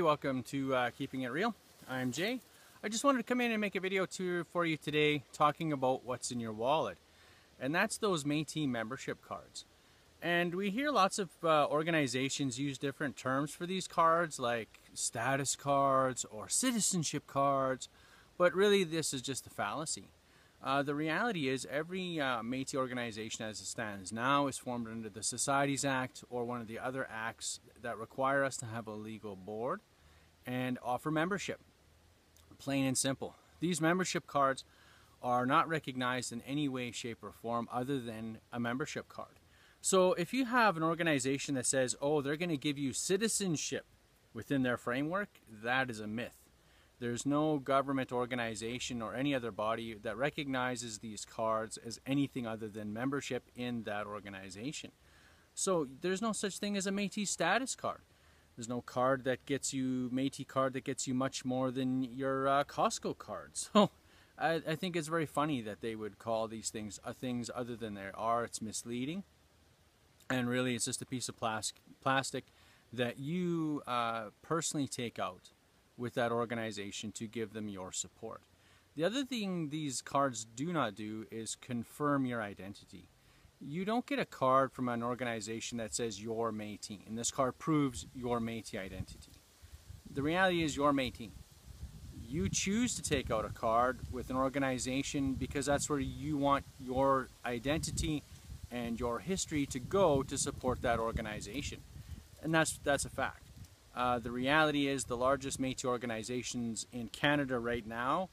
welcome to Keeping It Real. I'm Jay. I just wanted to come in and make a video for you today talking about what's in your wallet. And that's those Métis membership cards. And we hear lots of organizations use different terms for these cards, like status cards or citizenship cards, but really this is just a fallacy. The reality is every Métis organization as it stands now is formed under the Societies Act or one of the other acts that require us to have a legal board and offer membership. Plain and simple. These membership cards are not recognized in any way, shape, or form other than a membership card. So if you have an organization that says, oh, they're going to give you citizenship within their framework, that is a myth. There's no government organization or any other body that recognizes these cards as anything other than membership in that organization. So there's no such thing as a Métis status card. There's no card that gets you, Métis card that gets you much more than your Costco card. So I think it's very funny that they would call these things things other than they are. It's misleading. And really it's just a piece of plastic that you personally take out with that organization to give them your support. The other thing these cards do not do is confirm your identity. You don't get a card from an organization that says you're Métis, and this card proves your Métis identity. The reality is you're Métis. You choose to take out a card with an organization because that's where you want your identity and your history to go to support that organization. And that's a fact. The reality is the largest Métis organizations in Canada right now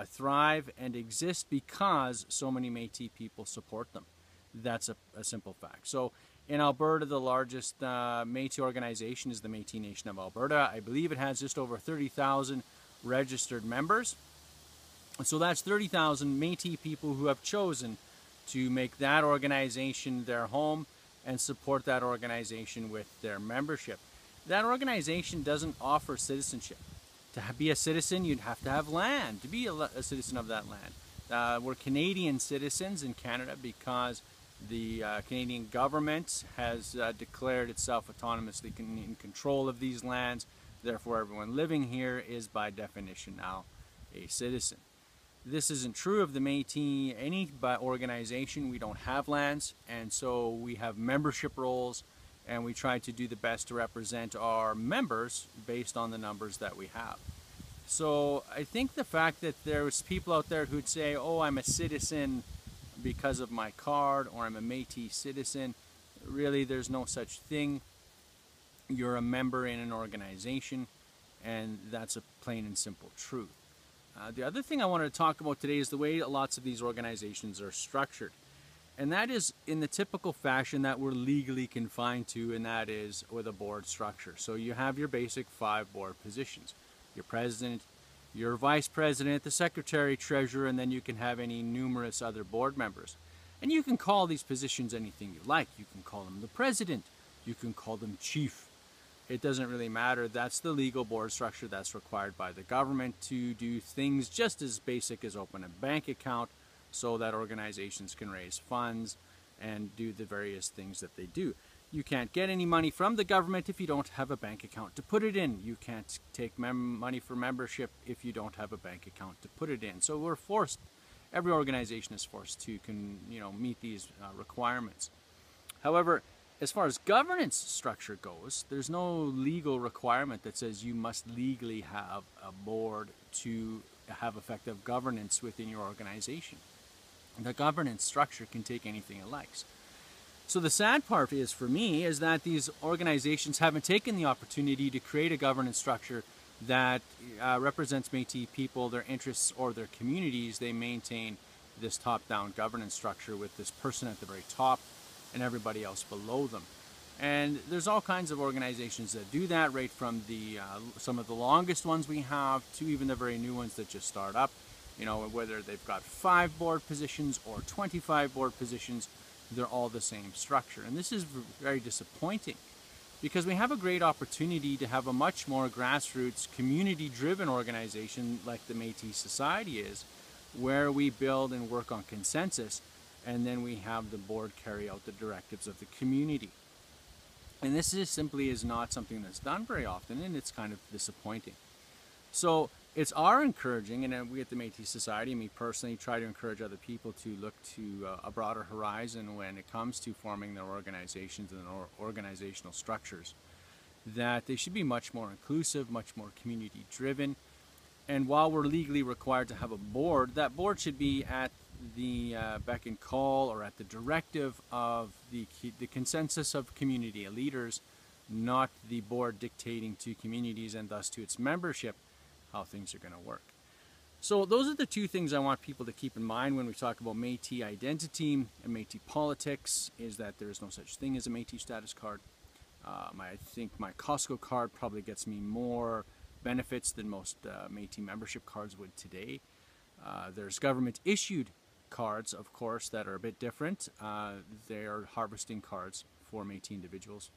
thrive and exist because so many Métis people support them. That's a simple fact. So in Alberta, the largest Métis organization is the Métis Nation of Alberta. I believe it has just over 30,000 registered members. And so that's 30,000 Métis people who have chosen to make that organization their home and support that organization with their membership. That organization doesn't offer citizenship. To be a citizen, you'd have to have land to be a citizen of that land. We're Canadian citizens in Canada because the Canadian government has declared itself autonomously in control of these lands. Therefore, everyone living here is by definition now a citizen. This isn't true of the Métis, any organization. We don't have lands, and so we have membership roles, and we try to do the best to represent our members based on the numbers that we have. So I think the fact that there's people out there who'd say, oh, I'm a citizen because of my card, or I'm a Métis citizen, really there's no such thing. You're a member in an organization, and that's a plain and simple truth. The other thing I wanted to talk about today is the way lots of these organizations are structured. And that is in the typical fashion that we're legally confined to, and that is with a board structure. So you have your basic 5 board positions. Your president, your vice president, the secretary, treasurer, and then you can have any numerous other board members. And you can call these positions anything you like. You can call them the president. You can call them chief. It doesn't really matter. That's the legal board structure that's required by the government to do things just as basic as open a bank account so that organizations can raise funds and do the various things that they do. You can't get any money from the government if you don't have a bank account to put it in. You can't take money for membership if you don't have a bank account to put it in. So we're forced, every organization is forced to meet these requirements. However, as far as governance structure goes, there's no legal requirement that says you must legally have a board to have effective governance within your organization. The governance structure can take anything it likes. So the sad part is, for me, is that these organizations haven't taken the opportunity to create a governance structure that represents Métis people, their interests, or their communities. They maintain this top-down governance structure with this person at the very top and everybody else below them. And there's all kinds of organizations that do that, right from the some of the longest ones we have to even the very new ones that just start up. Whether they've got 5 board positions or 25 board positions, they're all the same structure. And this is very disappointing because we have a great opportunity to have a much more grassroots, community-driven organization like the Métis Society is, where we build and work on consensus, and then we have the board carry out the directives of the community. And this is simply is not something that's done very often, and it's kind of disappointing. So it's our encouraging, and we at the Métis Society, me personally, try to encourage other people to look to a broader horizon when it comes to forming their organizations and their organizational structures, that they should be much more inclusive, much more community driven. And while we're legally required to have a board, that board should be at the beck and call or at the directive of the consensus of community leaders, not the board dictating to communities and thus to its membership how things are going to work. So those are the two things I want people to keep in mind when we talk about Métis identity and Métis politics, is that there is no such thing as a Métis status card. I think my Costco card probably gets me more benefits than most Métis membership cards would today. There's government issued cards, of course, that are a bit different. They're harvesting cards for Métis individuals,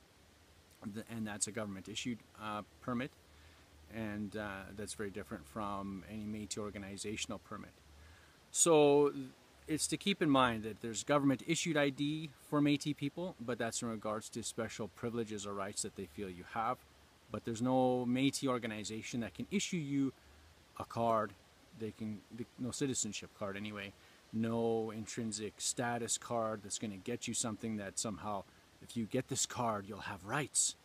and that's a government issued permit, and that's very different from any Métis organizational permit. So it's to keep in mind that there's government issued ID for Métis people, but that's in regards to special privileges or rights that they feel you have. But there's no Métis organization that can issue you a card. No citizenship card anyway, no intrinsic status card that's going to get you something that somehow, if you get this card, you'll have rights.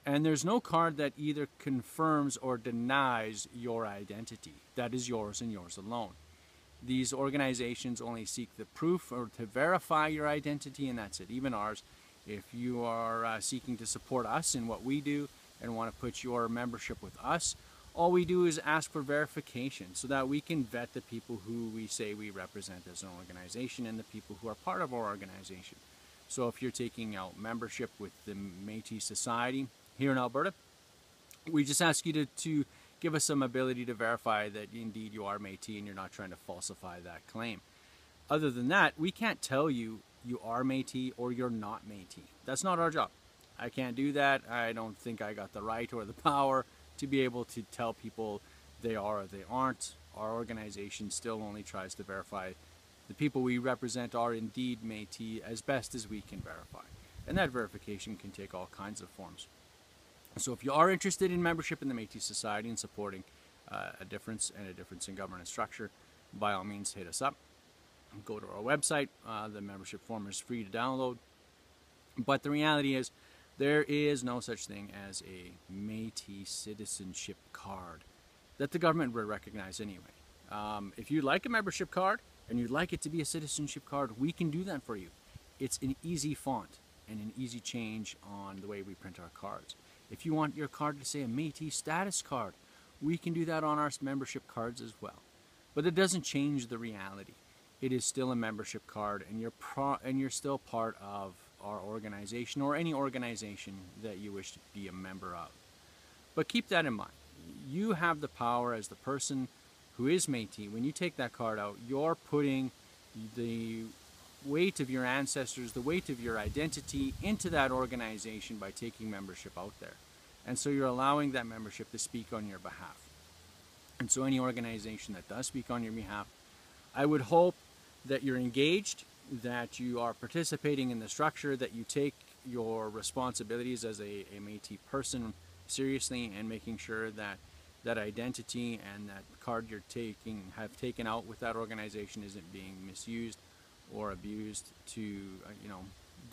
And there's no card that either confirms or denies your identity. That is yours and yours alone. These organizations only seek the proof or to verify your identity, and that's it. Even ours, if you are seeking to support us in what we do and want to put your membership with us, all we do is ask for verification so that we can vet the people who we say we represent as an organization and the people who are part of our organization. So if you're taking out membership with the Métis Society here in Alberta, we just ask you to give us some ability to verify that indeed you are Métis and you're not trying to falsify that claim. Other than that, we can't tell you you are Métis or you're not Métis. That's not our job. I can't do that. I don't think I got the right or the power to be able to tell people they are or they aren't. Our organization still only tries to verify the people we represent are indeed Métis as best as we can verify. And that verification can take all kinds of forms. So if you are interested in membership in the Métis Society and supporting a difference in governance structure, by all means hit us up. Go to our website. The membership form is free to download. But the reality is, there is no such thing as a Métis citizenship card that the government would recognize anyway. If you'd like a membership card and you'd like it to be a citizenship card, we can do that for you. It's an easy font and an easy change on the way we print our cards. If you want your card to say a Métis status card, we can do that on our membership cards as well. But it doesn't change the reality. It is still a membership card, and you're still part of our organization or any organization that you wish to be a member of. But keep that in mind. You have the power as the person who is Métis. When you take that card out, you're putting the weight of your ancestors, the weight of your identity into that organization by taking membership out there. And so you're allowing that membership to speak on your behalf. And so any organization that does speak on your behalf, I would hope that you're engaged, that you are participating in the structure, that you take your responsibilities as a Métis person seriously, and making sure that that identity and that card you're have taken out with that organization isn't being misused or abused to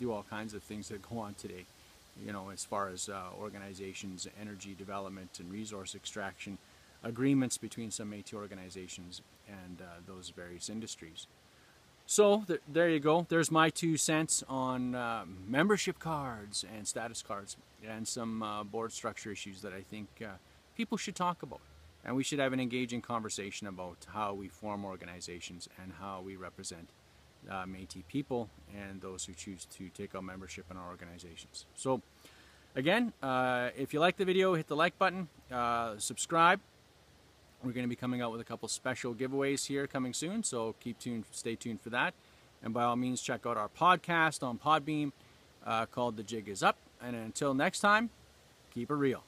do all kinds of things that go on today, as far as organizations, energy development and resource extraction agreements between some Métis organizations and those various industries. So there you go. There's my 2 cents on membership cards and status cards and some board structure issues that I think people should talk about. And we should have an engaging conversation about how we form organizations and how we represent Métis people and those who choose to take out membership in our organizations. So again, if you like the video, hit the like button, subscribe. We're going to be coming out with a couple special giveaways here coming soon, so stay tuned for that. And by all means, check out our podcast on Podbean called The Jig Is Up. And until next time, keep it real.